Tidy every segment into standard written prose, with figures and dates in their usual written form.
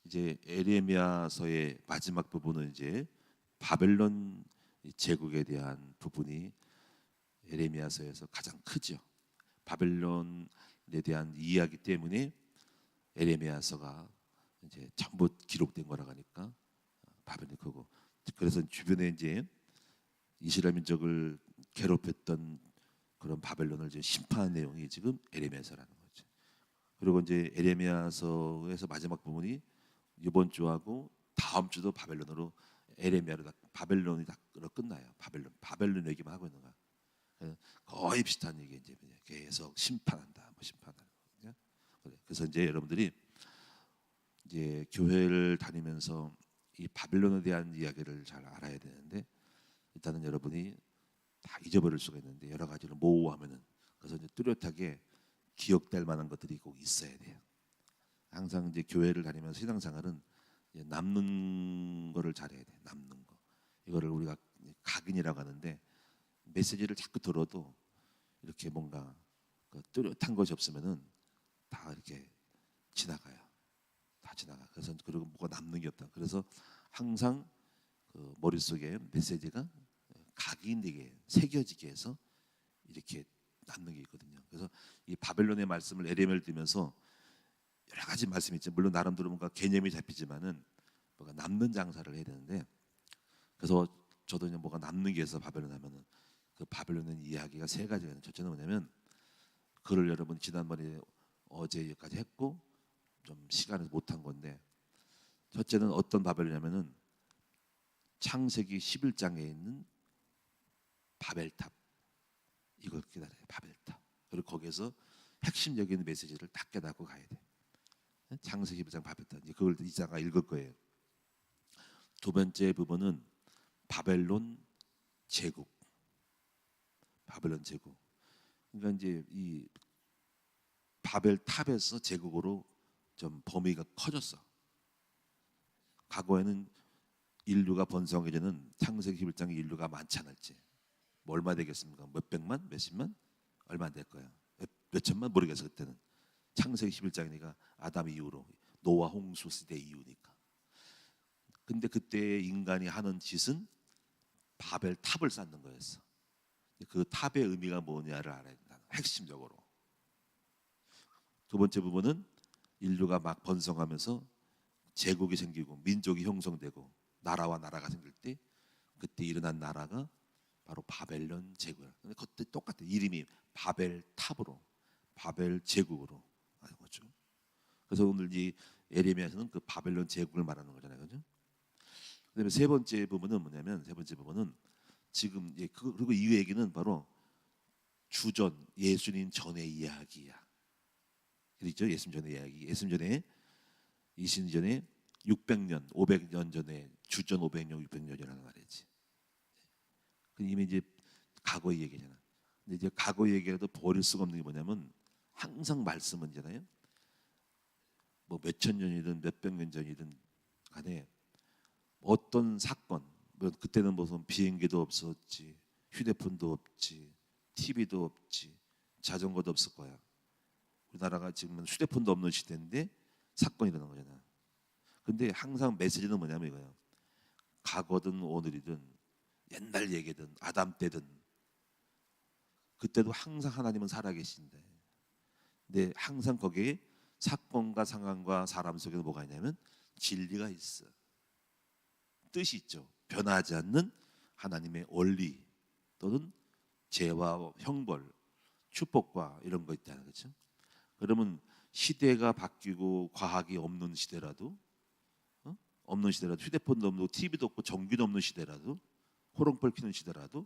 이제 에레미야서의 마지막 부분은 이제 바벨론 제국에 대한 부분이 에레미야서에서 가장 크죠. 바벨론에 대한 이야기 때문에 에레미야서가 이제 전부 기록된 거라고 하니까 바벨론이 크고, 그래서 주변에 이제 이스라엘 민족을 괴롭혔던 그런 바벨론을 이제 심판한 내용이 지금 에레미야서라는 거죠. 그리고 이제 에레미야서에서 마지막 부분이 이번 주하고 다음 주도 바벨론으로 에레미야로 바벨론이 다 끝나요. 바벨론 얘기만 하고 있는 거야. 거의 비슷한 얘기 이제 계속 심판한다, 뭐 심판한다. 그래서 이제 여러분들이 이제 교회를 다니면서 이 바벨론에 대한 이야기를 잘 알아야 되는데, 일단은 여러분이 다 잊어버릴 수가 있는데 여러 가지를 모호하면은, 그래서 이제 뚜렷하게 기억될 만한 것들이 꼭 있어야 돼요. 항상 이제 교회를 다니면서 신앙생활은 남는 거를 잘해야 돼. 남는 거. 이거를 우리가 각인이라고 하는데, 메시지를 자꾸 들어도 이렇게 뭔가 그 뚜렷한 것이 없으면은 다 이렇게 지나가요. 다 지나가. 그래서 그리고 뭐가 남는 게 없다. 그래서 항상 그 머릿속에 메시지가 각인되게 새겨지게 해서 이렇게 남는 게 있거든요. 그래서 이 바벨론의 말씀을 에레미야를 들면서 여러 가지 말씀이 있죠. 물론 나름대로 뭔가 개념이 잡히지만은 뭐가 남는 장사를 해야 되는데, 그래서 저도 이제 뭐가 남는 게 있어. 바벨론 하면은 그 바벨론의 이야기가 세 가지가 있는. 첫째는 뭐냐면, 그걸 여러분 지난번에 어제까지 했고 좀 시간을 못 한 건데, 첫째는 어떤 바벨이냐면은 창세기 11장에 있는 바벨탑, 이걸 깨달아요. 바벨탑. 그리고 거기에서 핵심적인 메시지를 딱 깨닫고 가야 돼. 창세기 11장 바벨탑. 이제 그걸 이자가 읽을 거예요. 두 번째 부분은 바벨론 제국. 바벨론 제국. 그러니까 이제 이 바벨탑에서 제국으로 좀 범위가 커졌어. 과거에는 인류가 번성하기 전에는 창세기 11장에 인류가 많지 않을지, 뭐 얼마 되겠습니까? 몇 백만, 몇십만, 얼마 안 될 거야. 몇 천만 모르겠어. 그때는 창세기 11장이니까 아담 이후로 노아 홍수 시대 이후니까. 근데 그때 인간이 하는 짓은 바벨 탑을 쌓는 거였어. 그 탑의 의미가 뭐냐를 알아야 된다. 핵심적으로. 두 번째 부분은 인류가 막 번성하면서 제국이 생기고 민족이 형성되고 나라와 나라가 생길 때, 그때 일어난 나라가 바로 바벨론 제국이야. 근데 그때 똑같아. 이름이 바벨 탑으로, 바벨 제국으로 하는 거죠. 그래서 오늘 이 에레미야서는 그 바벨론 제국을 말하는 거잖아요, 그죠? 그다음에 세 번째 부분은 뭐냐면, 세 번째 부분은 지금 그리고 이 얘기는 바로 주전, 예수님 전의 이야기야. 그렇죠? 예수님 전의 이야기. 예수님 전에, 이신 전에 600년, 500년 전에, 주전 500년, 600년이라는 말이지. 이미 이제 과거의 얘기잖아. 근데 이제 과거 얘기라도 버릴 수가 없는 게 뭐냐면, 항상 말씀은 있잖아요. 뭐 몇천 년이든 몇백 년 전이든 간에 어떤 사건, 뭐 그때는 무슨 비행기도 없었지, 휴대폰도 없지, TV도 없지, 자전거도 없을 거야. 우리나라가 지금은 휴대폰도 없는 시대인데 사건이 일어난 거잖아. 근데 항상 메시지는 뭐냐면 이거예요. 과거든 오늘이든 옛날 얘기든 아담 때든, 그때도 항상 하나님은 살아계신데, 근데 항상 거기에 사건과 상황과 사람 속에 뭐가 있냐면 진리가 있어. 뜻이 있죠. 변하지 않는 하나님의 원리, 또는 죄와 형벌, 축복과 이런 거 있다는 거죠. 그러면 시대가 바뀌고 과학이 없는 시대라도, 없는 시대라도, 휴대폰도 없고 TV도 없고 전기도 없는 시대라도, 호롱불 피는 시대라도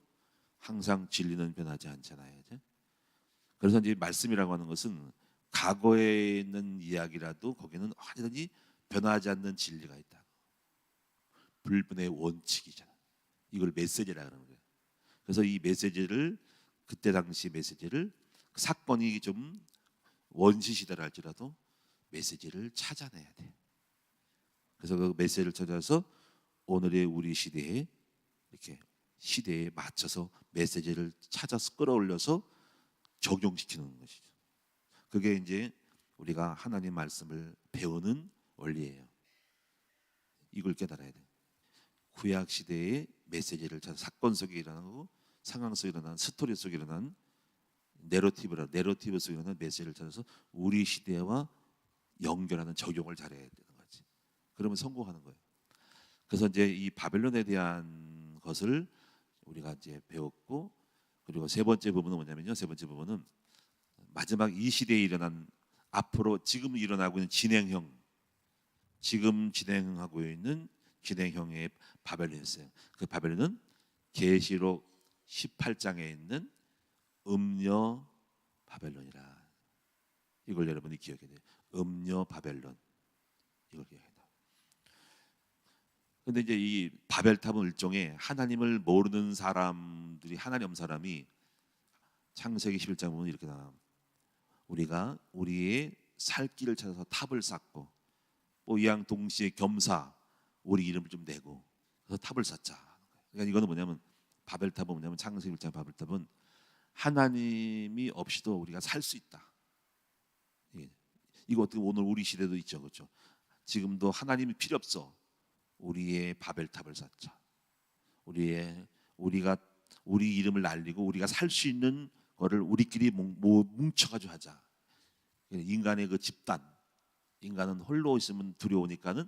항상 진리는 변하지 않잖아요. 그죠? 그래서 이제 말씀이라고 하는 것은 과거에 있는 이야기라도 거기는 언제든지 변하지 않는 진리가 있다. 불변의 원칙이잖아. 이걸 메시지라고 하는 거예요. 그래서 이 메시지를, 그때 당시 메시지를, 그 사건이 좀 원시시대라 할지라도 메시지를 찾아내야 돼. 그래서 그 메시지를 찾아서 오늘의 우리 시대에, 이렇게 시대에 맞춰서 메시지를 찾아서 끌어올려서 적용시키는 것이죠. 그게 이제 우리가 하나님 말씀을 배우는 원리예요. 이걸 깨달아야 돼. 구약 시대의 메시지를 찾아 사건 속에 일어나고 상황 속에 일어난 스토리 속에 일어난 내러티브 속에 일어난 메시지를 찾아서 우리 시대와 연결하는 적용을 잘해야 되는 거지. 그러면 성공하는 거예요. 그래서 이제 이 바벨론에 대한 것을 우리가 이제 배웠고, 그리고 세 번째 부분은 뭐냐면요. 세 번째 부분은 마지막 이 시대에 일어난 앞으로 지금 일어나고 있는 지금 진행하고 있는 진행형의 바벨론이었어요. 그 바벨론은 계시록 18장에 있는 음녀 바벨론이라. 이걸 여러분이 기억해야 돼요. 음녀 바벨론. 이걸 기억해야 돼요. 근데 이제 이 바벨탑은 일종의 하나님을 모르는 사람들이, 하나님 없는 사람이 창세기 11장 보면 이렇게 나와요. 우리가 우리의 살 길을 찾아서 탑을 쌓고 뽀양 동시에 겸사 우리 이름을 좀 내고 그래서 탑을 쌓자. 그러니까 이거는 뭐냐면 바벨탑은 뭐냐면 창세기 1장 바벨탑은 하나님이 없이도 우리가 살 수 있다. 이거 어떻게 오늘 우리 시대도 있죠, 그렇죠? 지금도 하나님이 필요 없어. 우리의 바벨탑을 쌓자. 우리가 우리 이름을 날리고 우리가 살 수 있는 거를 우리끼리 뭉쳐가지고 하자. 인간의 그 집단, 인간은 홀로 있으면 두려우니까는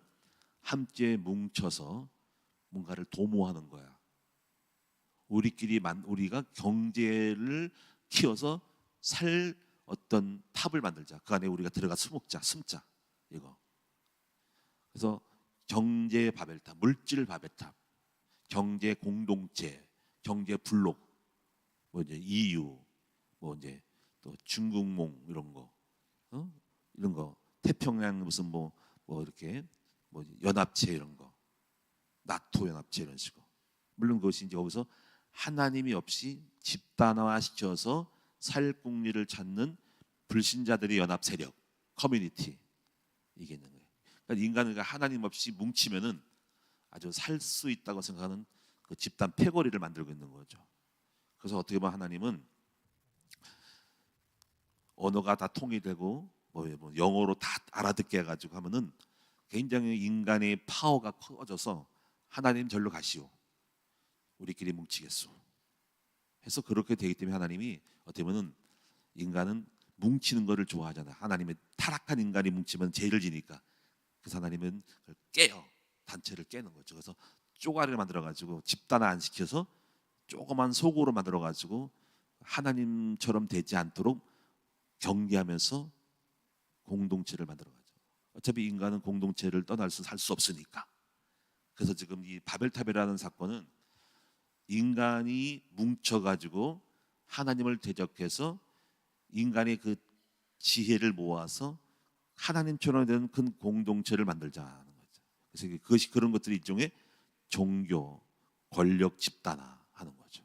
함께 뭉쳐서 뭔가를 도모하는 거야. 우리가 경제를 키워서 살 어떤 탑을 만들자. 그 안에 우리가 들어가 숨자. 이거. 그래서 경제 바벨탑, 물질 바벨탑, 경제 공동체, 경제 블록, 뭐 이제 EU, 뭐 이제 또 중국몽 이런 거, 이런 거, 태평양 무슨 뭐 이렇게 뭐 연합체 이런 거, 나토 연합체 이런 식으로. 물론 그것이 이제 거기서 하나님이 없이 집단화 시켜서 살 국리를 찾는 불신자들의 연합 세력, 커뮤니티, 이게 있는 거예요. 그러니까 인간은 하나님 없이 뭉치면은 아주 살 수 있다고 생각하는 그 집단 패거리를 만들고 있는 거죠. 그래서 어떻게 보면 하나님은 언어가 다 통일되고 뭐 영어로 다 알아듣게 해가지고 하면은 굉장히 인간의 파워가 커져서 하나님 절로 가시오. 우리끼리 뭉치겠소. 해서 그렇게 되기 때문에 하나님이 어떻게 보면은 인간은 뭉치는 거를 좋아하잖아. 하나님의 타락한 인간이 뭉치면 죄를 지니까. 그래서 하나님은 그걸 깨요. 단체를 깨는 거죠. 그래서 쪼가리를 만들어가지고 집단화 안 시켜서 조그만 속으로 만들어가지고 하나님처럼 되지 않도록 경계하면서 공동체를 만들어가죠. 어차피 인간은 공동체를 떠나서 살 수 없으니까. 그래서 지금 이 바벨탑이라는 사건은 인간이 뭉쳐가지고 하나님을 대적해서 인간의 그 지혜를 모아서 하나님처럼 되는 큰 공동체를 만들자는 거죠. 그래서 그것이 그런 것들이 일종의 종교, 권력 집단화하는 거죠.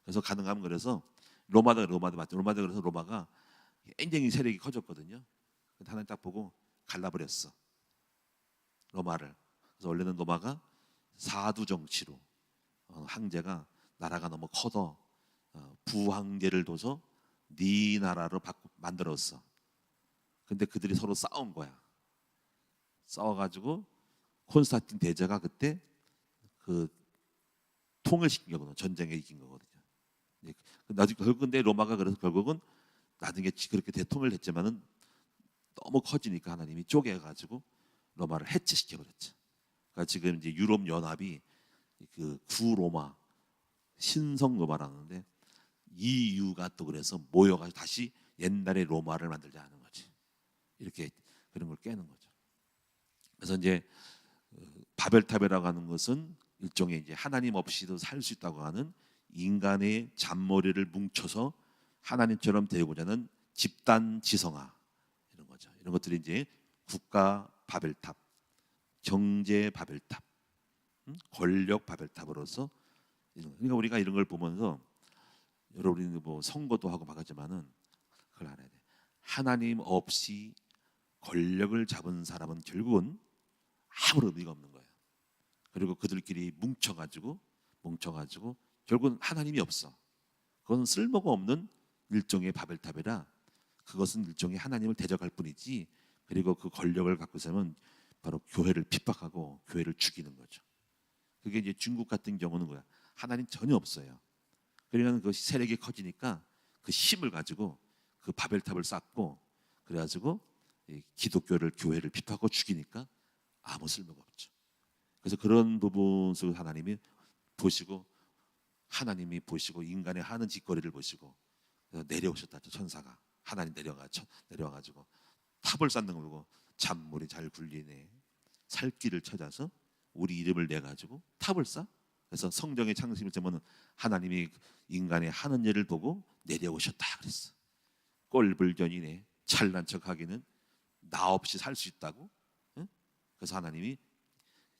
그래서 가능하면 그래서 로마도 맞죠. 그래서 로마가 굉장히 세력이 커졌거든요. 하나님 딱 보고 갈라버렸어. 로마를. 그래서 원래는 로마가 사두 정치로 황제가 나라가 너무 커서 부황제를 둬서 네 나라로 만들었어. 근데 그들이 서로 싸운 거야. 싸워가지고 콘스탄틴 대제가 그때 그 통일시킨 거거든요. 전쟁에 이긴 거거든요. 나중에 근데 로마가 그래서 결국은 나중에 그렇게 대통령을 했지만은 너무 커지니까 하나님이 쪼개가지고 로마를 해체시켜 버렸죠. 그러니까 지금 이제 유럽 연합이 그 구로마, 신성 로마라는데 EU가 또 그래서 모여가지고 다시 옛날의 로마를 만들자 하는 거지. 이렇게 그런 걸 깨는 거죠. 그래서 이제 바벨탑이라고 하는 것은 일종의 이제 하나님 없이도 살 수 있다고 하는 인간의 잔머리를 뭉쳐서 하나님처럼 되고자 하는 집단 지성화 이런 거죠. 이런 것들이 이제 국가 바벨탑, 경제 바벨탑, 권력 바벨탑으로서. 그러니까 우리가 이런 걸 보면서 여러분이 뭐 선거도 하고 막 하지만은 그걸 알아야 돼. 하나님 없이 권력을 잡은 사람은 결국은 아무런 의미가 없는 거예요. 그리고 그들끼리 뭉쳐가지고 결국은 하나님이 없어. 그건 쓸모가 없는 일종의 바벨탑이라 그것은 일종의 하나님을 대적할 뿐이지. 그리고 그 권력을 갖고 있으면 바로 교회를 핍박하고 교회를 죽이는 거죠. 그게 이제 중국 같은 경우는 뭐야? 하나님 전혀 없어요. 그러면 그 세력이 커지니까 그 힘을 가지고 그 바벨탑을 쌓고 그래가지고 이 기독교를 교회를 핍박하고 죽이니까 아무 쓸모가 없죠. 그래서 그런 부분 속에서 하나님이 보시고 인간의 하는 짓거리를 보시고 내려오셨다. 천사가 하나님 내려와가지고 탑을 쌓는 거 보고 잔물이 잘 굴리네. 살 길을 찾아서 우리 이름을 내 가지고 탑을 쌓. 그래서 성경의 창세기 보면 하나님이 인간의 하는 일을 보고 내려오셨다 그랬어. 꼴불견이네. 잘난 척하기는 나 없이 살 수 있다고. 응? 그래서 하나님이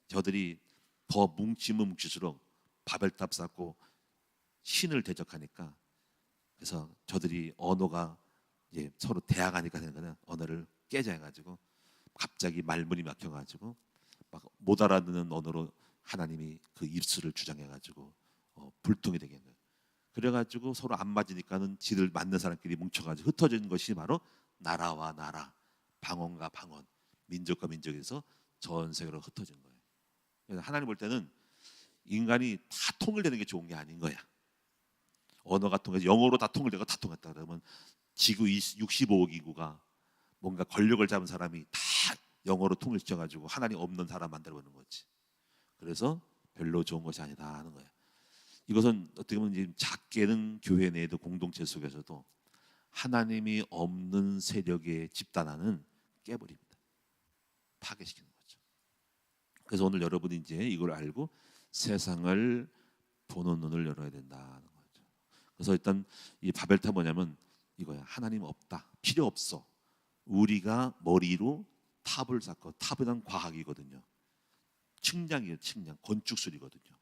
저들이 더 뭉치면 뭉칠수록 바벨탑 쌓고 신을 대적하니까 그래서 저들이 언어가 이제 서로 대항하니까 되는 거는 언어를 깨자 해가지고 갑자기 말문이 막혀가지고 막 못 알아듣는 언어로 하나님이 그 입술을 주장해가지고 불통이 되게 된 거예요. 그래가지고 서로 안 맞으니까는 지들 맞는 사람끼리 뭉쳐가지고 흩어진 것이 바로 나라와 나라, 방언과 방언, 민족과 민족에서 전 세계로 흩어진 거예요. 그래서 하나님 볼 때는 인간이 다 통일되는 게 좋은 게 아닌 거야. 언어가 통해서 영어로 다 통일되고 다 통했다 그러면 지구 65억 인구가 뭔가 권력을 잡은 사람이 다 영어로 통일시켜가지고 하나님 없는 사람 만들어보는 거지. 그래서 별로 좋은 것이 아니다 하는 거야. 이것은 어떻게 보면 지금 작게는 교회 내에도 공동체 속에서도 하나님이 없는 세력의 집단화는 깨버립니다. 파괴시키는 거죠. 그래서 오늘 여러분이 이제 이걸 알고 세상을 보는 눈을 열어야 된다는 거죠. 그래서 일단 이 바벨탑 뭐냐면 이거야. 하나님 없다. 필요 없어. 우리가 머리로 탑을 쌓고 탑은 과학이거든요. 측량이에요. 측량. 건축술이거든요.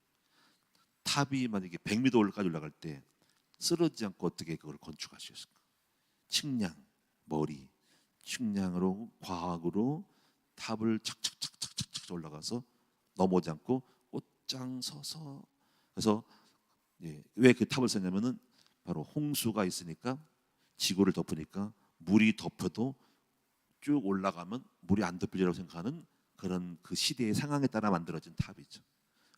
탑이 만약에 100m까지 올라갈 때 쓰러지지 않고 어떻게 그걸 건축할 수 있을까? 측량, 머리, 측량으로 과학으로 탑을 착착착착착 올라가서 넘어지 않고 곧장 서서. 그래서 왜 그 탑을 썼냐면은 바로 홍수가 있으니까 지구를 덮으니까 물이 덮여도 쭉 올라가면 물이 안 덮이리라고 생각하는 그런 그 시대의 상황에 따라 만들어진 탑이죠.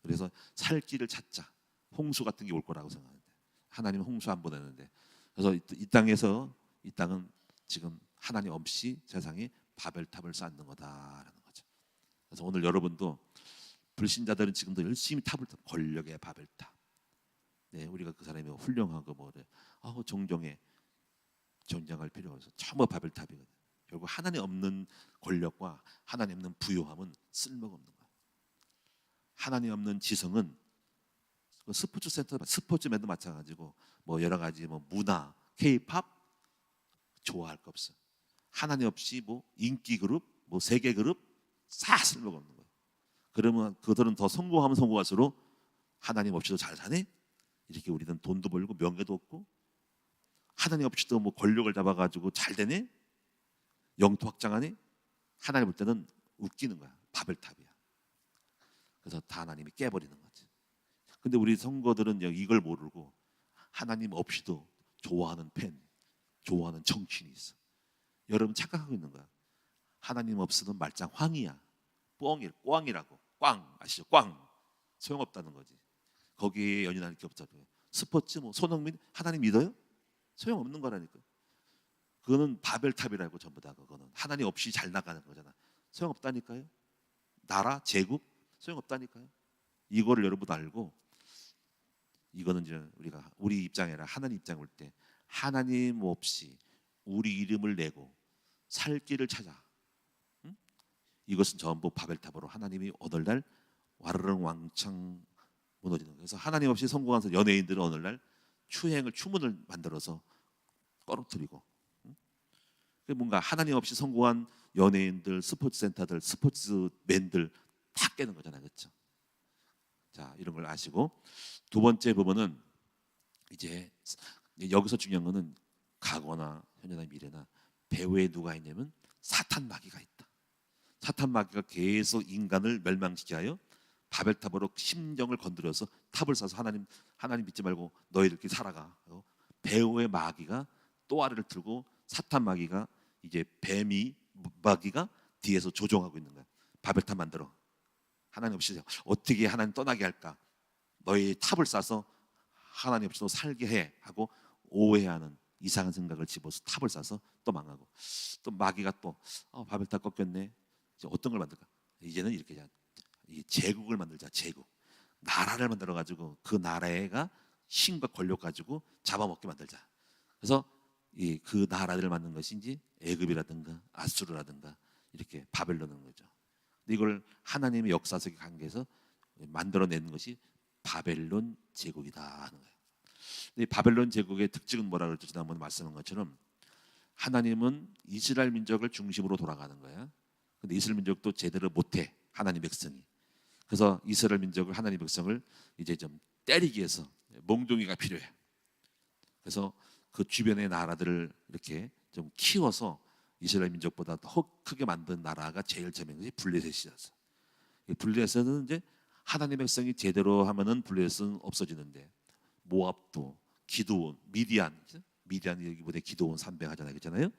그래서 살 길을 찾자. 홍수 같은 게 올 거라고 생각하는데 하나님은 홍수 안 보내는데 그래서 이 땅은 지금 하나님 없이 세상에 바벨탑을 쌓는 거다라는 거죠. 그래서 오늘 여러분도 불신자들은 지금도 열심히 탑을 권력의 바벨탑. 네, 우리가 그 사람이 훌륭하고 뭐래. 종종에 전쟁할 필요가 없어. 전부 바벨탑이거든. 결국 하나님 없는 권력과 하나님 없는 부요함은 쓸모가 없는 거야. 하나님 없는 지성은 스포츠 센터, 스포츠맨도 마찬가지고 뭐 여러 가지 뭐 문화, K-팝 좋아할 거 없어. 하나님 없이 뭐 인기 그룹, 뭐 세계 그룹 다 쓸모가 없는 거야. 그러면 그들은 더 성공하면 성공할수록 하나님 없이도 잘 사네. 이렇게 우리는 돈도 벌고 명예도 얻고 하나님 없이도 뭐 권력을 잡아가지고 잘 되네. 영토 확장하네. 하나님 볼 때는 웃기는 거야. 바벨탑이야. 그래서 다 하나님이 깨버리는 거지. 근데 우리 성도들은 이걸 모르고 하나님 없이도 좋아하는 팬, 좋아하는 정치인이 있어. 여러분 착각하고 있는 거야. 하나님 없으면 말짱 황이야. 꽝이라고. 꽝 아시죠? 꽝. 소용없다는 거지. 거기에 연연할 게 없다고요. 스포츠 뭐 손흥민 하나님 믿어요? 소용없는 거라니까. 그거는 바벨탑이라고 전부 다 그거는 하나님 없이 잘 나가는 거잖아. 소용없다니까요. 나라, 제국 소용없다니까요. 이거를 여러분 알고 이거는 이제 우리 입장이 아니라 하나님 입장 올 때 하나님 없이 우리 이름을 내고 살 길을 찾아. 응? 이것은 전부 바벨탑으로 하나님이 오늘날 와르릉 왕창 무너지는 거예요. 그래서 하나님 없이 성공한 연예인들은 오늘날 추문을 만들어서 떨어뜨리고 뭔가 하나님 없이 성공한 연예인들, 스포츠 센터들, 스포츠맨들 다 깨는 거잖아요. 그렇죠? 자, 이런 걸 아시고 두 번째 부분은 이제 여기서 중요한 거는 과거나 현재나 미래나 배후에 누가 있냐면 사탄 마귀가 있다. 사탄 마귀가 계속 인간을 멸망시키게 하여 바벨탑으로 심정을 건드려서 탑을 쌓아서 하나님 믿지 말고 너희들끼리 살아가. 배후의 마귀가 또아래를 틀고 사탄 마귀가 이제 마귀가 뒤에서 조종하고 있는 거야. 바벨탑 만들어. 하나님 없이 어떻게 하나님 떠나게 할까? 너희 탑을 쌓아서 하나님 없이도 살게 해 하고 오해하는 이상한 생각을 집어서 탑을 쌓아서 또 망하고, 또 마귀가 또 바벨탑 꺾였네. 이제 어떤 걸 만들까? 이제는 이렇게 이 제국을 만들자. 제국, 나라를 만들어 가지고 그 나라가 힘과 권력 가지고 잡아먹게 만들자. 그래서 그 나라들을 만든 것이 이제 애굽이라든가 아수르라든가 이렇게 바벨론인 거죠. 근데 이걸 하나님의 역사적인 관계에서 만들어내는 것이 바벨론 제국이다 하는 거예요. 근데 바벨론 제국의 특징은 뭐라 그랬죠? 지난번에 말씀한 것처럼 하나님은 이스라엘 민족을 중심으로 돌아가는 거예요. 근데 이스라엘 민족도 제대로 못해, 하나님 백성이. 그래서 이스라엘 민족을, 하나님 백성을 이제 좀 때리기 위해서 몽둥이가 필요해. 그래서 그 주변의 나라들을 이렇게 좀 키워서 이스라엘 민족보다 더 크게 만든 나라가 제일 처음인 것이 블레셋이었어. 블레셋은 이제 하나님 백성이 제대로 하면은 블레셋은 없어지는데, 모압도, 기드온, 미디안이 여기보다 기드온 300 하잖아요, 그렇잖아요.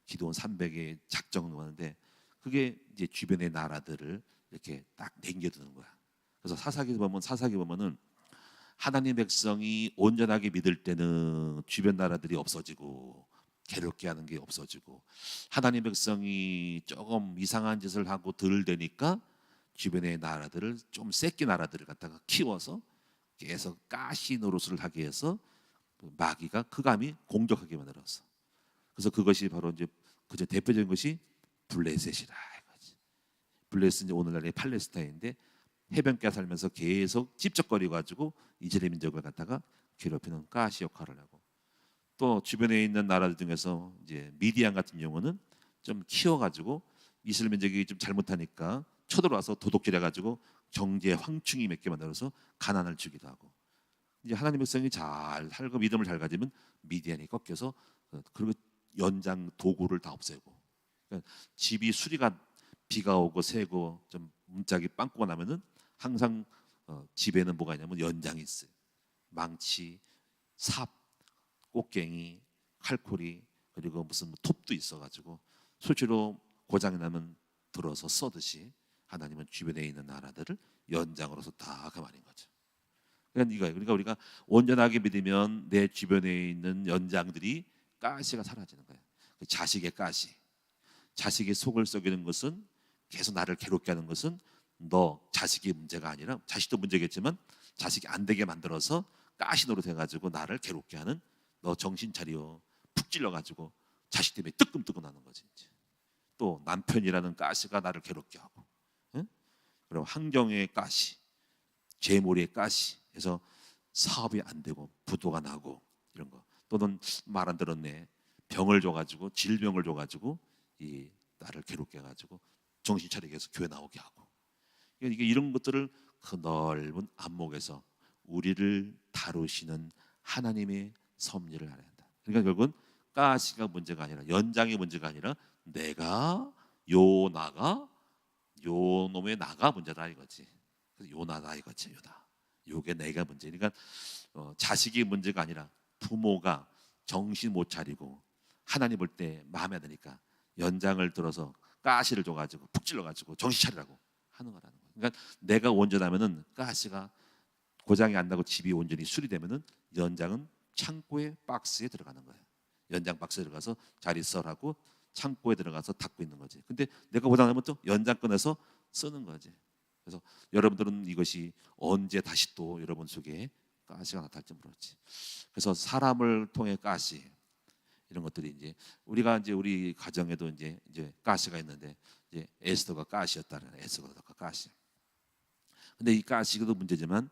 기드온 300의 작정을 하는데 그게 이제 주변의 나라들을 이렇게 딱 남겨두는 거야. 그래서 사사기 보면은 하나님 백성이 온전하게 믿을 때는 주변 나라들이 없어지고 괴롭게 하는 게 없어지고, 하나님 백성이 조금 이상한 짓을 하고 들되니까 주변의 나라들을, 좀 새끼 나라들을 갖다가 키워서 계속 가시 노릇을 하게 해서 마귀가 그감이 공격하게 만들었어. 그래서 그것이 바로 이제 그저 대표적인 것이 블레셋이라 이거지. 블레셋은 오늘날의 팔레스타인인데 해변가 살면서 계속 찝쩍거리고 가지고 이스라엘 민족을 갖다가 괴롭히는 가시 역할을 하고, 또 주변에 있는 나라들 중에서 이제 미디안 같은 경우는 좀 키워가지고 이스라엘 민족이 좀 잘못하니까 쳐들어와서 도둑질해가지고 경제 황충이 맺게 만들어서 가난을 주기도 하고, 이제 하나님 백성이 잘 살고 믿음을 잘 가지면 미디안이 꺾여서 그리고 연장 도구를 다 없애고, 그러니까 집이 수리가 비가 오고 새고 좀 문짝이 빵꾸가 나면은 항상 집에는 뭐가 있냐면 연장이 있어요. 망치, 삽, 꽃갱이, 칼코리, 그리고 무슨 톱도 있어가지고 실제로 고장이 나면 들어서 써듯이 하나님은 주변에 있는 나라들을 연장으로서 다 가만인 거죠. 그러니까 이거예요. 그러니까 우리가 온전하게 믿으면 내 주변에 있는 연장들이 가시가 사라지는 거예요. 자식의 가시, 자식의 속을 썩이는 것은, 계속 나를 괴롭게 하는 것은 너 자식이 문제가 아니라, 자식도 문제겠지만 자식이 안 되게 만들어서 가시 노릇 해가지고 나를 괴롭게 하는, 너 정신 차려, 푹 찔러가지고 자식 때문에 뜨끔뜨끔 하는 거지. 또 남편이라는 가시가 나를 괴롭게 하고, 응? 그리고 환경의 가시, 재물의 가시 해서 사업이 안 되고 부도가 나고 이런 거. 또는 말 안 들었네, 병을 줘가지고, 질병을 줘가지고 이 나를 괴롭게 해가지고 정신 차리게 해서 교회 나오게 하고, 이게 이런 것들을 그 넓은 안목에서 우리를 다루시는 하나님의 섭리를 알아야 한다. 그러니까 결국은 가시가 문제가 아니라, 연장의 문제가 아니라 내가 요 나가 요 놈의 나가 문제다 이거지. 요 나다 이거지. 요다. 요게 내가 문제. 그러니까 자식이 문제가 아니라 부모가 정신 못 차리고 하나님 볼 때 마음에 안 드니까 연장을 들어서 가시를 줘가지고 푹 찔러가지고 정신 차리라고 하는 거라는 거예요. 그러니까 내가 온전하면은 가시가 고장이 안 나고 집이 온전히 수리되면은 연장은 창고의 박스에 들어가는 거예요. 연장 박스에 들어가서 잘 있어라고 창고에 들어가서 닫고 있는 거지. 근데 내가 고장나면 또 연장 꺼내서 쓰는 거지. 그래서 여러분들은 이것이 언제 다시 또 여러분 속에 가시가 나타날지 모르지. 그래서 사람을 통해 가시, 이런 것들이 이제 우리가 이제 우리 가정에도 이제 가시가 있는데, 이제 에스더가 가시였다는, 에스더가 가시. 근데 이 가시도 문제지만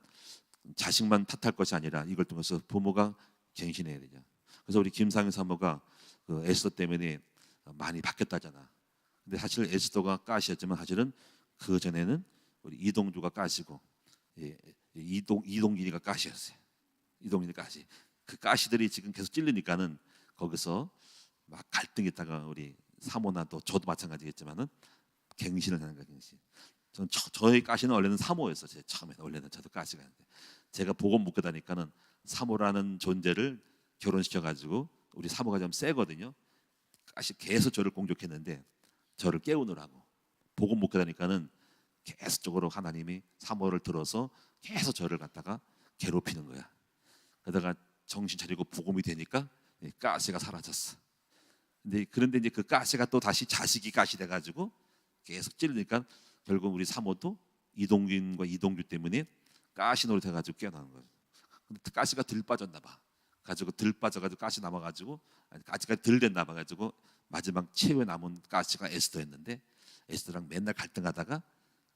자식만 탓할 것이 아니라 이걸 통해서 부모가 갱신해야 되죠. 그래서 우리 김상희 사모가 그 에스더 때문에 많이 바뀌었다잖아. 근데 사실 에스더가 가시였지만 사실은 그 전에는 우리 이동주가 가시고, 이동gin이가 가시였어요. 이동gin이 가시. 그 가시들이 지금 계속 찔리니까는 거기서 막 갈등이 있다가 우리 사모나 또 저도 마찬가지겠지만은 갱신을 하는 거예요. 갱신. 저의 가시는 원래는 사모였어요. 제 처음에 원래는 저도 가시가 있는데, 제가 복음 묻고 다니까는 사모라는 존재를 결혼시켜 가지고, 우리 사모가 좀 세거든요. 가시 계속 저를 공격했는데 저를 깨우느라고 복음 못 깨다니까는 계속적으로 하나님이 사모를 들어서 계속 저를 갖다가 괴롭히는 거야. 그러다가 정신 차리고 복음이 되니까 가시가 사라졌어. 그런데 이제 그 가시가 또 다시 자식이 가시 돼가지고 계속 찌르니까 결국 우리 사모도 이동균과 이동규 때문에 가시 노릇 해가지고 깨어나는 거예요. 근데 가시가 들 빠졌나 봐. 가지고 들 빠져가지고 가시 남아가지고 가시가 들 됐나 봐가지고 마지막 최후에 남은 가시가 에스더였는데 에스더랑 맨날 갈등하다가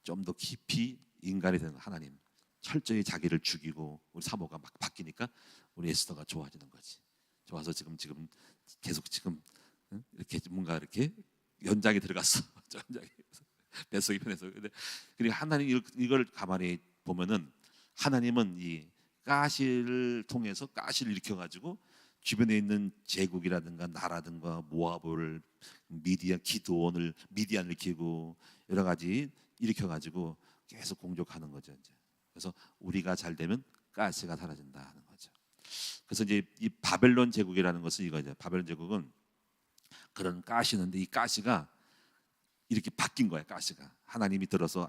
좀 더 깊이 인간이 되는 하나님 철저히 자기를 죽이고 우리 사모가 막 바뀌니까 우리 에스더가 좋아지는 거지. 좋아서 지금 계속 이렇게 뭔가 이렇게 연장이 들어갔어. 연장이 뱃속이 편해서. 근데 그리고 하나님 이걸 가만히 보면은 하나님은 이 가시를 통해서 가시를 일으켜가지고 주변에 있는 제국이라든가 나라든가 모압을 기드온을 미디안을 일으키고 여러 가지 일으켜가지고 계속 공격하는 거죠. 이제. 그래서 우리가 잘 되면 가시가 사라진다 하는 거죠. 그래서 이제 이 바벨론 제국이라는 것은 이거죠. 바벨론 제국은 그런 가시인데 이 가시가 이렇게 바뀐 거야. 가시가 하나님이 들어서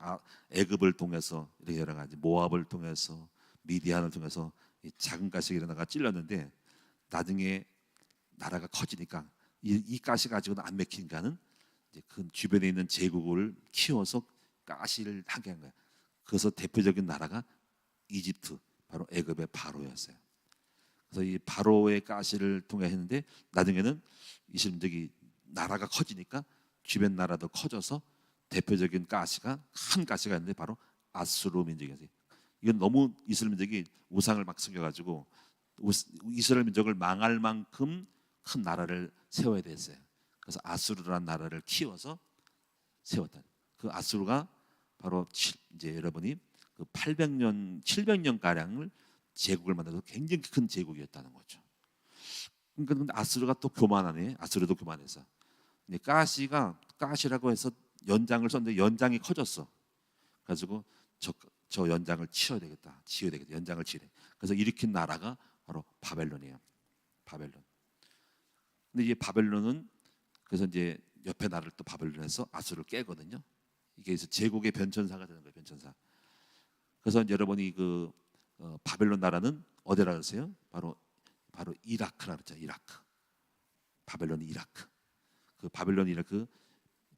애굽을 통해서 이렇게 여러 가지 모압을 통해서 미디안을 통해서 이 작은 가시가 일어나가 찔렀는데 나중에 나라가 커지니까 이 가시 가지고는 안 맥히니까는 이제 그 주변에 있는 제국을 키워서 가시를 하게 한 거야. 그래서 대표적인 나라가 이집트 바로 애굽의 바로였어요. 그래서 이 바로의 가시를 통해 했는데 나중에는 이스라엘이 나라가 커지니까 주변 나라도 커져서 대표적인 가시가 한 가시가 있는데 바로 아수르 민족이었어요. 이건 너무 이스라엘 민족이 우상을 막 숨겨가지고 이스라엘 민족을 망할 만큼 큰 나라를 세워야 됐어요. 그래서 아수르라는 나라를 키워서 세웠다. 그 아수르가 바로 이제 여러분이 그 800년, 700년 가량을 제국을 만들어서 굉장히 큰 제국이었다는 거죠. 그러니까 근데 아수르가 또 교만하네. 아수르도 교만해서. 근데 가시라고 해서 연장을 썼는데 연장이 커졌어. 그래가지고 저 연장을 치워야 되겠다. 연장을 치래. 그래서 일으킨 나라가 바로 바벨론이에요. 바벨론. 근데 이제 바벨론은 그래서 이제 옆에 나라를 또 바벨론에서 아수르를 깨거든요. 이게 제국의 변천사가 되는 거예요. 변천사. 그래서 이제 여러분이 그 바벨론 나라는 어디라 그러세요? 바로 이라크라 그랬죠. 이라크. 바벨론이 이라크. 그 바벨론 이라크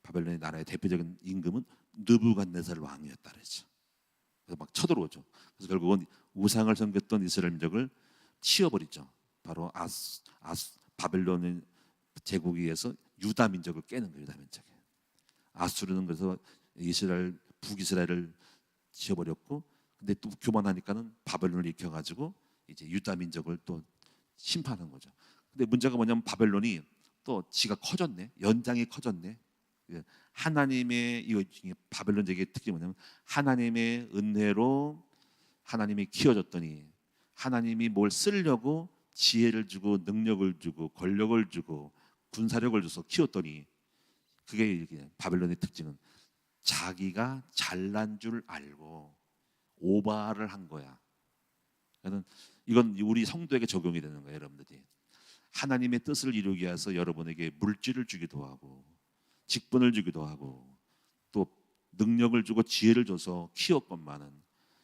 바벨론의 나라의 대표적인 임금은 느부갓네살 왕이었다 그랬죠. 그래서 막 쳐들어오죠. 그래서 결국은 우상을 섬겼던 이스라엘 민족을 치워버리죠. 바로 바벨론 제국에 의해서 유다 민족을 깨는 거예요. 유다 민족이. 아수르는 그래서 북이스라엘을 지어버렸고, 근데 또 교만하니까는 바벨론을 일으켜가지고 이제 유다 민족을 또 심판한 거죠. 근데 문제가 뭐냐면 바벨론이 또 지가 커졌네. 연장이 커졌네. 하나님의 이 바벨론 제국의 특징이 뭐냐면 하나님의 은혜로 하나님이 키워줬더니 하나님이 뭘 쓰려고 지혜를 주고 능력을 주고 권력을 주고 군사력을 줘서 키웠더니 그게 바벨론의 특징은 자기가 잘난 줄 알고 오바를 한 거야. 이건 우리 성도에게 적용이 되는 거예요. 여러분들이 하나님의 뜻을 이루기 위해서 여러분에게 물질을 주기도 하고 직분을 주기도 하고 또 능력을 주고 지혜를 줘서 키웠건만은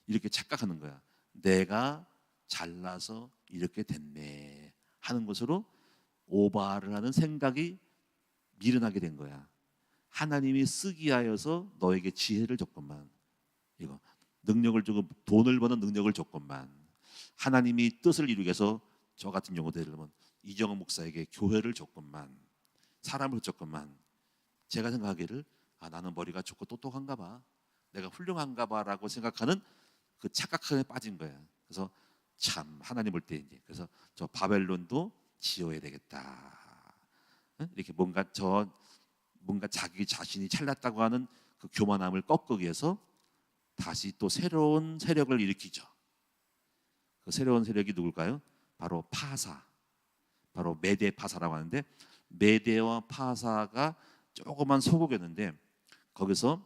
이렇게 착각하는 거야. 내가 잘나서 이렇게 됐네 하는 것으로 오바를 하는 생각이 미련하게 된 거야. 하나님이 쓰기 하여서 너에게 지혜를 줬건만, 이거 능력을 주고 돈을 버는 능력을 줬건만, 하나님이 뜻을 이루기 위해서 저 같은 경우도 예를 들면 이정호 목사에게 교회를 줬건만, 사람을 줬건만, 제가 생각하기를 나는 머리가 좋고 똑똑한가 봐, 내가 훌륭한가 봐라고 생각하는 그 착각에 빠진 거야. 그래서 참 하나님 볼 때 이제 그래서 저 바벨론도 지어야 되겠다. 이렇게 뭔가 자기 자신이 잘났다고 하는 그 교만함을 꺾기 위해서 다시 또 새로운 세력을 일으키죠. 그 새로운 세력이 누굴까요? 바로 파사, 바로 메데 파사라고 하는데, 메데와 파사가 조그만 소국이었는데 거기서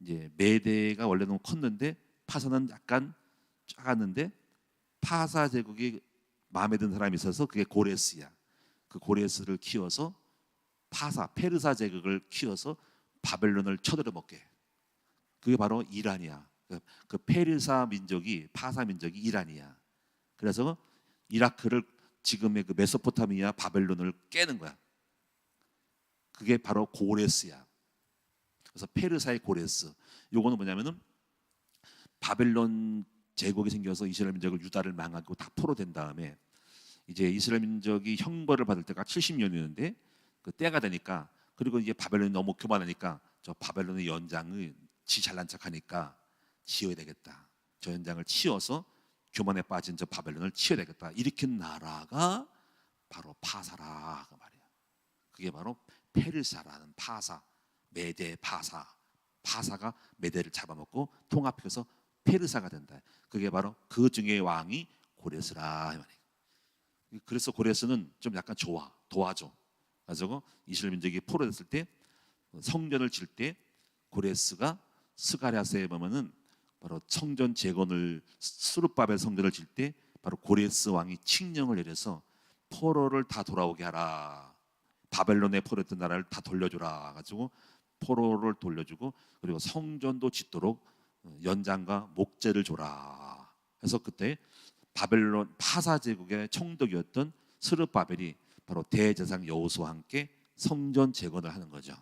이제 메데가 원래는 컸는데 파사는 약간 작았는데 파사 제국이 마음에 든 사람이 있어서 그게 고레스야. 그 고레스를 키워서 페르사 제국을 키워서 바벨론을 쳐들어 먹게. 그게 바로 이란이야. 그 페르사 민족이 파사 민족이 이란이야. 그래서 이라크를 지금의 그 메소포타미아 바벨론을 깨는 거야. 그게 바로 고레스야. 그래서 페르사의 고레스. 요거는 뭐냐면은 바벨론 제국이 생겨서 이스라엘 민족을 유다를 망하고 다 포로된 다음에 이제 이스라엘 민족이 형벌을 받을 때가 70년이었는데 그 때가 되니까 그리고 이제 바벨론이 너무 교만하니까 저 바벨론의 연장을 지 잘난 척하니까 치워야 되겠다. 저 연장을 치워서 교만에 빠진 저 바벨론을 치워야 되겠다. 일으킨 나라가 바로 파사라 그 말이야. 그게 바로 페르사라는 파사, 메데 파사. 파사가 메데를 잡아먹고 통합해서 페르사가 된다. 그게 바로 그 중에 왕이 고레스라 이 말이야. 그래서 고레스는 좀 약간 도와줘. 가지고 이스라엘 민족이 포로됐을 때 성전을 질 때 고레스가 스가랴서에 보면은 바로 성전 재건을 스룹바벨 성전을 질 때 바로 고레스 왕이 칙령을 내려서 포로를 다 돌아오게 하라. 바벨론에 포로했던 나라를 다 돌려주라. 가지고 포로를 돌려주고 그리고 성전도 짓도록 연장과 목재를 줘라. 그래서 그때 바벨론 파사 제국의 총독이었던 스룹바벨이 바로 대제사장 여호수아와 함께 성전 재건을 하는 거죠.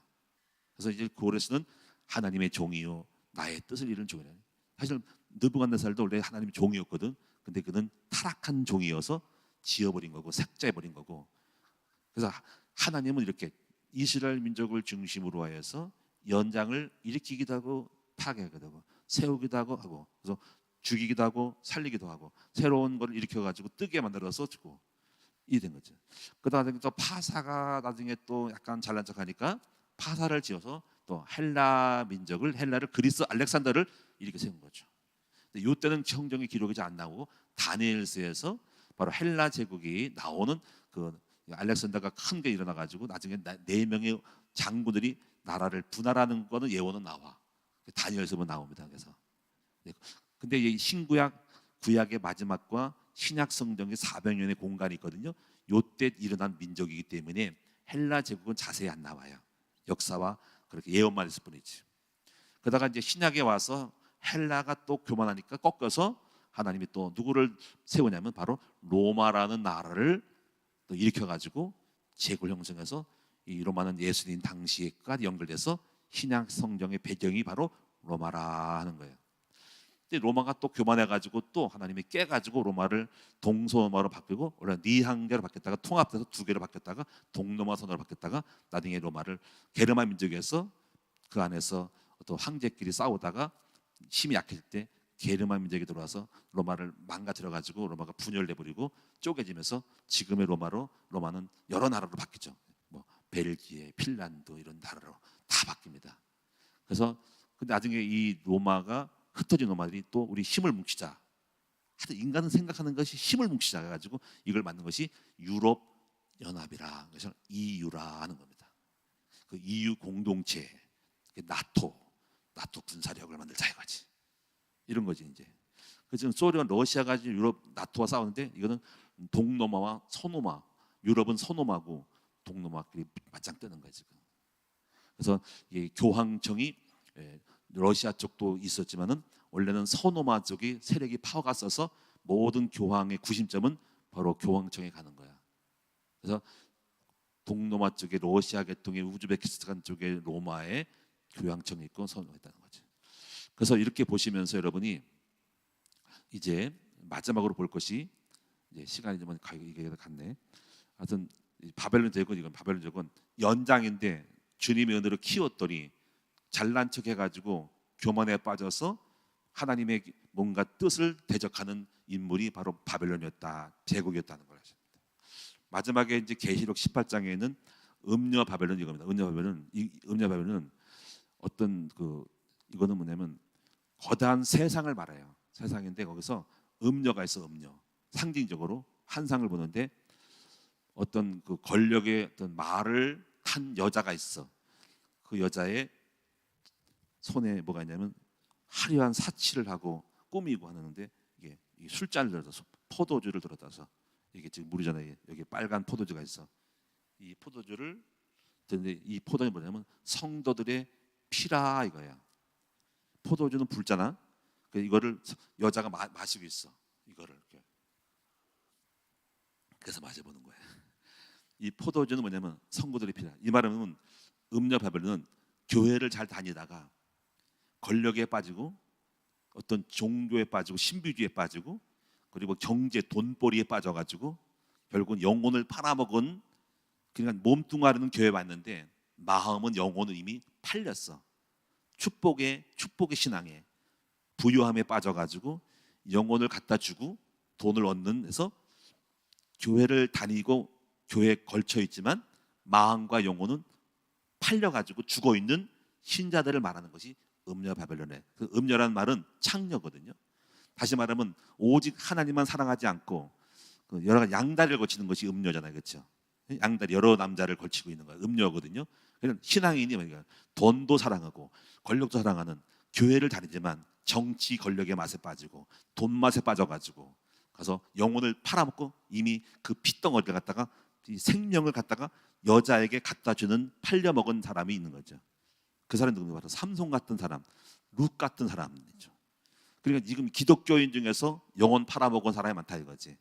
그래서 이제 고레스는 하나님의 종이요 나의 뜻을 이룬 종이라. 사실 느부갓네살도 원래 하나님의 종이었거든. 근데 그는 타락한 종이어서 지어버린 거고 삭제해버린 거고. 그래서 하나님은 이렇게 이스라엘 민족을 중심으로 하여서 연장을 일으키기도 하고 파괴하기도 하고 세우기도 하고 그래서 죽이기도 하고 살리기도 하고 새로운 걸 일으켜가지고 뜨게 만들어서 주고 이 된 거죠. 그다음에 또 파사가 나중에 또 약간 잘난 척하니까 파사를 지어서 또 헬라를 그리스 알렉산더를 이렇게 세운 거죠. 근데 이때는 성경의 기록이 잘 안 나오고 다니엘서에서 바로 헬라 제국이 나오는 그 알렉산더가 큰 게 일어나 가지고 나중에 4명의 장군들이 나라를 분할하는 거는 예언은 나와. 다니엘서 보면 나옵니다. 그래서 근데 이 신구약 구약의 마지막과 신약 성경의 400년의 공간이 있거든요. 요때 일어난 민족이기 때문에 헬라 제국은 자세히 안 나와요. 역사와 그렇게 예언만 있을 뿐이지. 그러다가 이제 신약에 와서 헬라가 또 교만하니까 꺾여서 하나님이 또 누구를 세우냐면 바로 로마라는 나라를 또 일으켜가지고 제국을 형성해서 이 로마는 예수님 당시에까지 연결돼서 신약 성경의 배경이 바로 로마라 하는 거예요. 근데 로마가 또 교만해가지고 또 하나님이 깨가지고 로마를 동서로마로 바뀌고 원래 네 한 개로 바뀌었다가 통합돼서 2개로 바뀌었다가 동로마 선으로 바뀌었다가 나중에 로마를 게르만 민족에서 그 안에서 또 황제끼리 싸우다가 힘이 약해질 때 게르만 민족이 들어와서 로마를 망가뜨려가지고 로마가 분열돼버리고 쪼개지면서 지금의 로마는 여러 나라로 바뀌죠. 뭐 벨기에, 핀란드 이런 나라로 다 바뀝니다. 그래서 근데 나중에 이 로마가 흩어진 로마들이 또 우리 힘을 뭉치자. 하여튼 인간은 생각하는 것이 힘을 뭉치자 해가지고 이걸 만든 것이 유럽 연합이라 그래서 EU라 하는 겁니다. 그 EU 공동체, 나토 군사력을 만들자 이거지. 이런 거지 이제. 그래서 소련, 러시아가 유럽 나토와 싸우는데 이거는 동로마와 서노마, 유럽은 서노마고 동로마끼리 맞짱 뜨는 거야 지금. 그래서 이 교황청이 러시아 쪽도 있었지만은 원래는 서노마 쪽이 세력이 파워가 써서 모든 교황의 구심점은 바로 교황청에 가는 거야. 그래서 동로마 쪽에 러시아 계통의 우즈베키스탄 쪽에 로마에 교황청이 있고 서노마했다는 거지. 그래서 이렇게 보시면서 여러분이 이제 마지막으로 볼 것이 이제 시간이 좀 이게 갔네. 하여튼 바벨론 제국은 연장인데 주님의 은혜로 키웠더니 잘난 척 해가지고 교만에 빠져서 하나님의 뭔가 뜻을 대적하는 인물이 바로 바벨론이었다, 제국이었다는 걸 하십니다. 마지막에 이제 계시록 18장에는 음녀 바벨론 이겁니다. 음녀 바벨론은 어떤 이거는 뭐냐면 거대한 세상을 말해요. 세상인데 거기서 음녀가 있어. 음녀 상징적으로 환상을 보는데 어떤 그 권력의 어떤 말을 탄 여자가 있어. 그 여자의 손에 뭐가 있냐면 화려한 사치를 하고 꾸미고 하는데 이게 술잔을 들어서 포도주를 들어다서 이게 지금 물이잖아요. 여기 빨간 포도주가 있어. 이 포도주를 드는데 이 포도는 뭐냐면 성도들의 피라 이거야. 포도주는 붉잖아. 이거를 여자가 마시고 있어. 이거를 이렇게. 그래서 마셔보는 거야. 이 포도주는 뭐냐면 성도들의 피라. 이 말은 음녀 바벨론은 교회를 잘 다니다가 권력에 빠지고 어떤 종교에 빠지고 신비주의에 빠지고 그리고 경제 돈벌이에 빠져가지고 결국은 영혼을 팔아먹은, 그러니까 몸뚱아리는 교회 왔는데 마음은 영혼은 이미 팔렸어. 축복의 신앙에 부유함에 빠져가지고 영혼을 갖다 주고 돈을 얻는 해서 교회를 다니고 교회에 걸쳐 있지만 마음과 영혼은 팔려가지고 죽어 있는 신자들을 말하는 것이 음녀 바벨론의, 그 음녀라는 말은 창녀거든요. 다시 말하면 오직 하나님만 사랑하지 않고 그 여러 가지 양다리를 거치는 것이 음녀잖아요, 그렇죠? 양다리 여러 남자를 걸치고 있는 거예요. 음녀거든요. 그냥 신앙인이 뭐니까 돈도 사랑하고 권력도 사랑하는, 교회를 다니지만 정치 권력의 맛에 빠지고 돈 맛에 빠져가지고 가서 영혼을 팔아먹고 이미 그 핏덩어리를 갖다가 이 생명을 갖다가 여자에게 갖다 주는 팔려먹은 사람이 있는 거죠. 그 사람이 누군가 바로 삼손 같은 사람, 룻 같은 사람이죠. 그러니까 지금 기독교인 중에서 영혼 팔아먹은 사람이 많다 이거지.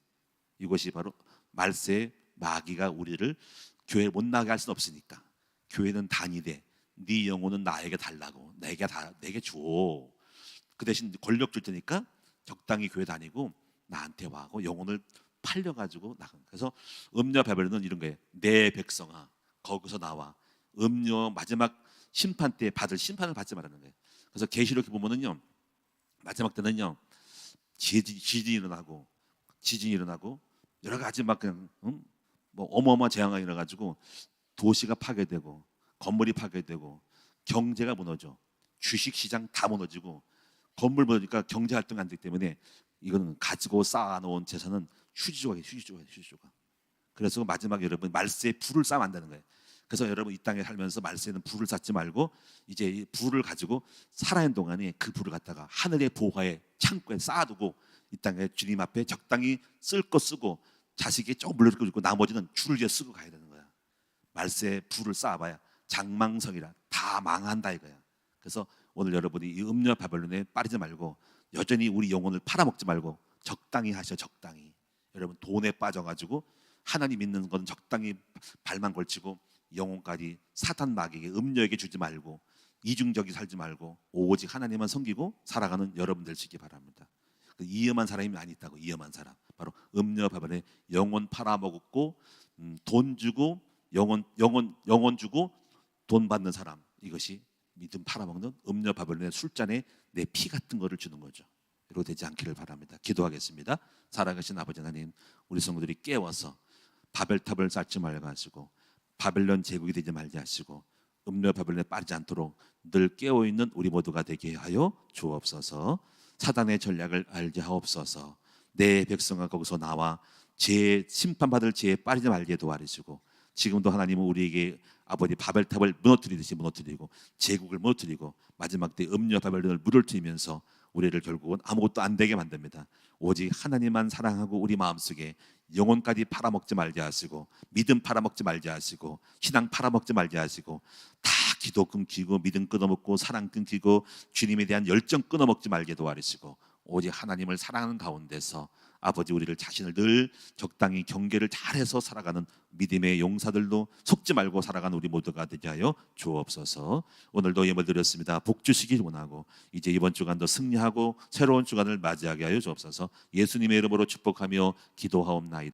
이것이 바로 말세의 마귀가 우리를 교회 못 나게 할 수는 없으니까 교회는 다니되 네 영혼은 나에게 달라고, 내게 줘. 그 대신 권력 줄 테니까 적당히 교회 다니고 나한테 와고 영혼을 팔려가지고 나간. 그래서 음녀 바벨론은 이런 거예요. 내 백성아 거기서 나와. 음녀 마지막 심판 때 받을 심판을 받지 말라는 거예요. 그래서 계시록에 보면은요 마지막 때는요 지진이 일어나고 여러 가지 막 그냥 뭐 어마어마한 재앙이 일어나가지고 도시가 파괴되고 건물이 파괴되고 경제가 무너져, 주식시장 다 무너지고 건물 무너지니까 경제 활동이 안 되기 때문에 이거는 가지고 쌓아놓은 재산은 휴지조각이. 그래서 마지막에 여러분 말세에 불을 쌓으면 안 되는 거예요. 그래서 여러분 이 땅에 살면서 말세에는 불을 쌓지 말고 이제 이 불을 가지고 살아있는 동안에 그 불을 갖다가 하늘의 보화의 창고에 쌓아두고 이 땅에 주님 앞에 적당히 쓸 거 쓰고 자식이 조금 물려줄 거 나머지는 줄을 지어 쓰고 가야 되는 거야. 말세에 불을 쌓아봐야 장망성이라 다 망한다 이거야. 그래서 오늘 여러분이 이 음녀 바벨론에 빠지지 말고 여전히 우리 영혼을 팔아먹지 말고 적당히 하셔. 적당히. 여러분 돈에 빠져가지고 하나님 믿는 건 적당히 발만 걸치고 영혼까지 사탄 마귀에게 음녀에게 주지 말고 이중적이 살지 말고 오직 하나님만 섬기고 살아가는 여러분 되시기 바랍니다. 그 위험한 사람이 많이 있다고. 위험한 사람 바로 음녀 바벨론에 영혼 팔아먹었고 돈 주고 영혼 주고 돈 받는 사람, 이것이 믿음 팔아먹는 음녀 바벨론의 술잔에 내 피 같은 거를 주는 거죠. 이러고 되지 않기를 바랍니다. 기도하겠습니다. 살아계신 아버지 하나님, 우리 성도들이 깨워서 바벨탑을 쌓지 말게 하시고 바벨론 제국이 되지 말게 하시고 음녀 바벨론에 빠지지 않도록 늘 깨어있는 우리 모두가 되게 하여 주옵소서. 사단의 전략을 알게 하옵소서. 내 백성아 거기서 나와 죄 심판받을 죄에 빠지지 말게 도와주시고 지금도 하나님은 우리에게 아버지 바벨탑을 무너뜨리듯이 무너뜨리고 제국을 무너뜨리고 마지막 때 음녀 바벨론을 무너뜨리면서 우리를 결국은 아무것도 안 되게 만듭니다. 오직 하나님만 사랑하고 우리 마음속에 영혼까지 팔아먹지 말게 하시고 믿음 팔아먹지 말게 하시고 신앙 팔아먹지 말게 하시고 다 기도 끊기고 믿음 끊어먹고 사랑 끊기고 주님에 대한 열정 끊어먹지 말게 도와주시고 오직 하나님을 사랑하는 가운데서 아버지 우리를 자신을 늘 적당히 경계를 잘해서 살아가는 믿음의 용사들도 속지 말고 살아가는 우리 모두가 되게 하여 주옵소서. 오늘도 예물 드렸습니다. 복 주시길 원하고 이제 이번 주간도 승리하고 새로운 주간을 맞이하게 하여 주옵소서. 예수님의 이름으로 축복하며 기도하옵나이다.